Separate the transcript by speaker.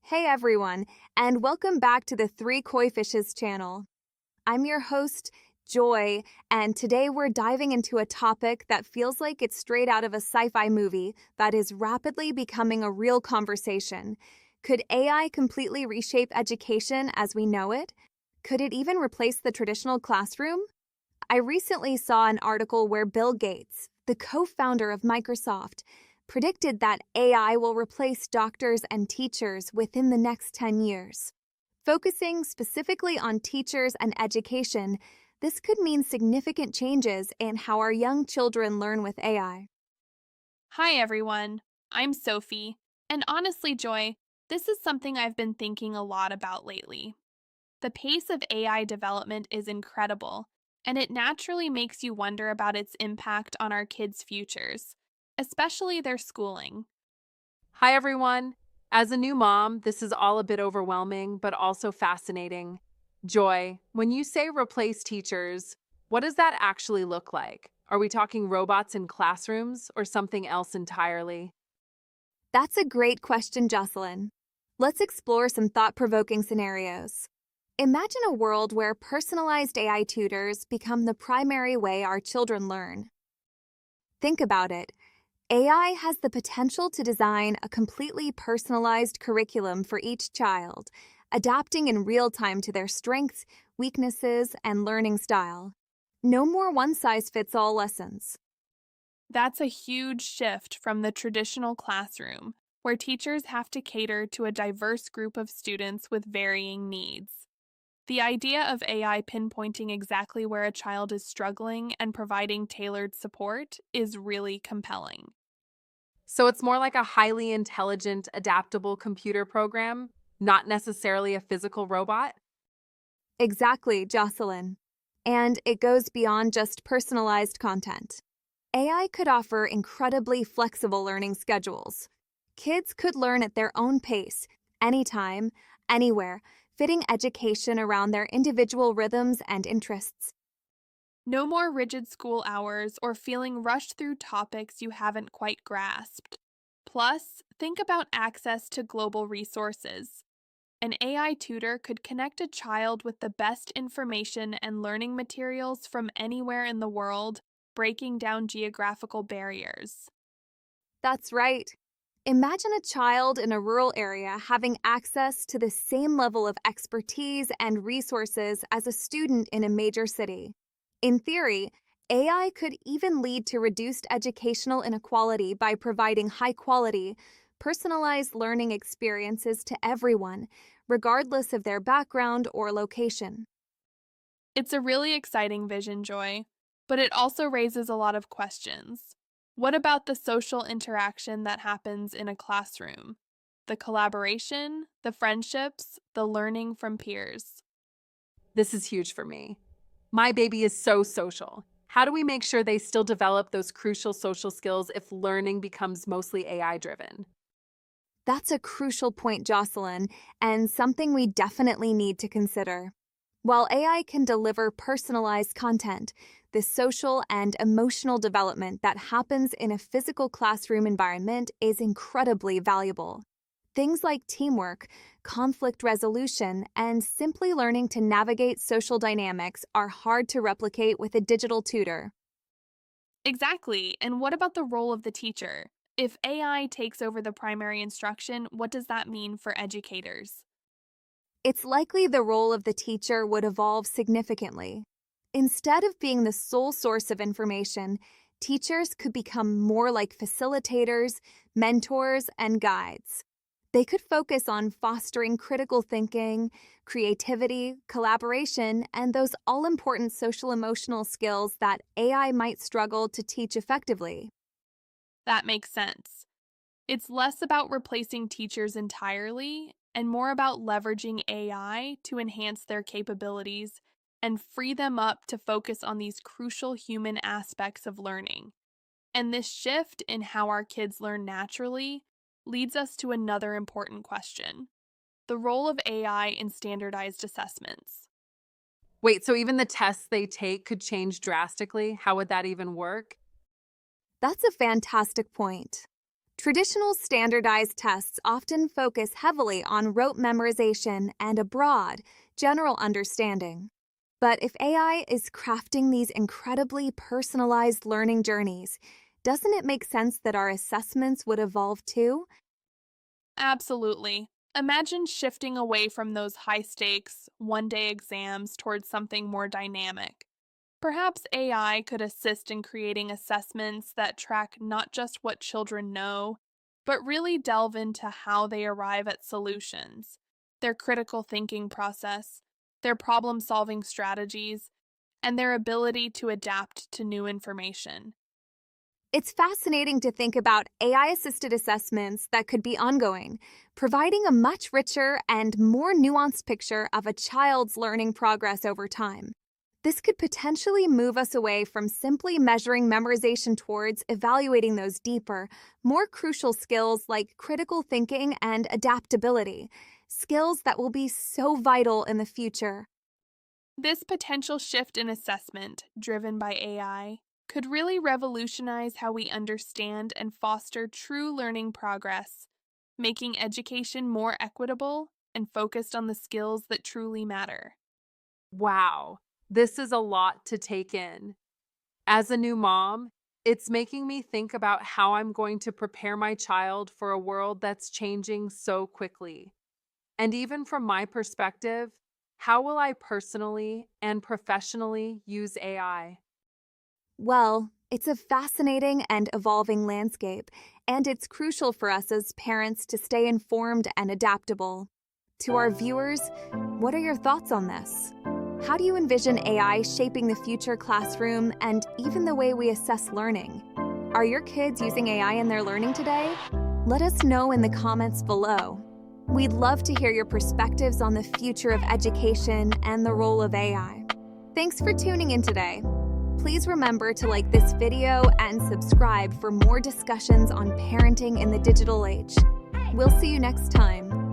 Speaker 1: Hey everyone, and welcome back to the Three Koi Fishes channel. I'm your host, Joy, and today we're diving into a topic that feels like it's straight out of a sci-fi movie that is rapidly becoming a real conversation. Could AI completely reshape education as we know it? Could it even replace the traditional classroom? I recently saw an article where Bill Gates, the co-founder of Microsoft, predicted that AI will replace doctors and teachers within the next 10 years. Focusing specifically on teachers and education, this could mean significant changes in how our young children learn with AI.
Speaker 2: Hi, everyone. I'm Sophie. And honestly, Joy, this is something I've been thinking a lot about lately. The pace of AI development is incredible, and it naturally makes you wonder about its impact on our kids' futures, especially their schooling.
Speaker 3: Hi, everyone. As a new mom, this is all a bit overwhelming, but also fascinating. Joy, when you say replace teachers, what does that actually look like? Are we talking robots in classrooms or something else entirely?
Speaker 1: That's a great question, Jocelyn. Let's explore some thought-provoking scenarios. Imagine a world where personalized AI tutors become the primary way our children learn. Think about it. AI has the potential to design a completely personalized curriculum for each child, adapting in real time to their strengths, weaknesses, and learning style. No more one-size-fits-all lessons.
Speaker 2: That's a huge shift from the traditional classroom, where teachers have to cater to a diverse group of students with varying needs. The idea of AI pinpointing exactly where a child is struggling and providing tailored support is really compelling.
Speaker 3: So it's more like a highly intelligent, adaptable computer program, not necessarily a physical robot?
Speaker 1: Exactly, Jocelyn. And it goes beyond just personalized content. AI could offer incredibly flexible learning schedules. Kids could learn at their own pace, anytime, anywhere, fitting education around their individual rhythms and interests.
Speaker 2: No more rigid school hours or feeling rushed through topics you haven't quite grasped. Plus, think about access to global resources. An AI tutor could connect a child with the best information and learning materials from anywhere in the world, breaking down geographical barriers.
Speaker 1: That's right. Imagine a child in a rural area having access to the same level of expertise and resources as a student in a major city. In theory, AI could even lead to reduced educational inequality by providing high quality, personalized learning experiences to everyone, regardless of their background or location.
Speaker 2: It's a really exciting vision, Joy, but it also raises a lot of questions. What about the social interaction that happens in a classroom? The collaboration, the friendships, the learning from peers.
Speaker 3: This is huge for me. My baby is so social. How do we make sure they still develop those crucial social skills if learning becomes mostly AI driven?
Speaker 1: That's a crucial point, Jocelyn, and something we definitely need to consider. While AI can deliver personalized content, the social and emotional development that happens in a physical classroom environment is incredibly valuable. Things like teamwork, conflict resolution, and simply learning to navigate social dynamics are hard to replicate with a digital tutor.
Speaker 2: Exactly. And what about the role of the teacher? If AI takes over the primary instruction, what does that mean for educators?
Speaker 1: It's likely the role of the teacher would evolve significantly. Instead of being the sole source of information, teachers could become more like facilitators, mentors, and guides. They could focus on fostering critical thinking, creativity, collaboration, and those all important social emotional skills that AI might struggle to teach effectively.
Speaker 2: That makes sense. It's less about replacing teachers entirely and more about leveraging AI to enhance their capabilities and free them up to focus on these crucial human aspects of learning. And this shift in how our kids learn naturally leads us to another important question: the role of AI in standardized assessments.
Speaker 3: Wait, so even the tests they take could change drastically? How would that even work?
Speaker 1: That's a fantastic point. Traditional standardized tests often focus heavily on rote memorization and a broad, general understanding. But if AI is crafting these incredibly personalized learning journeys, doesn't it make sense that our assessments would evolve too?
Speaker 2: Absolutely. Imagine shifting away from those high stakes, one day exams towards something more dynamic. Perhaps AI could assist in creating assessments that track not just what children know, but really delve into how they arrive at solutions, their critical thinking process, their problem solving strategies, and their ability to adapt to new information.
Speaker 1: It's fascinating to think about AI-assisted assessments that could be ongoing, providing a much richer and more nuanced picture of a child's learning progress over time. This could potentially move us away from simply measuring memorization towards evaluating those deeper, more crucial skills like critical thinking and adaptability, skills that will be so vital in the future.
Speaker 2: This potential shift in assessment, driven by AI, could really revolutionize how we understand and foster true learning progress, making education more equitable and focused on the skills that truly matter.
Speaker 3: Wow, this is a lot to take in. As a new mom, it's making me think about how I'm going to prepare my child for a world that's changing so quickly. And even from my perspective, how will I personally and professionally use AI?
Speaker 1: Well, it's a fascinating and evolving landscape, and it's crucial for us as parents to stay informed and adaptable. To our viewers, what are your thoughts on this? How do you envision AI shaping the future classroom and even the way we assess learning? Are your kids using AI in their learning today? Let us know in the comments below. We'd love to hear your perspectives on the future of education and the role of AI. Thanks for tuning in today. Please remember to like this video and subscribe for more discussions on parenting in the digital age. We'll see you next time.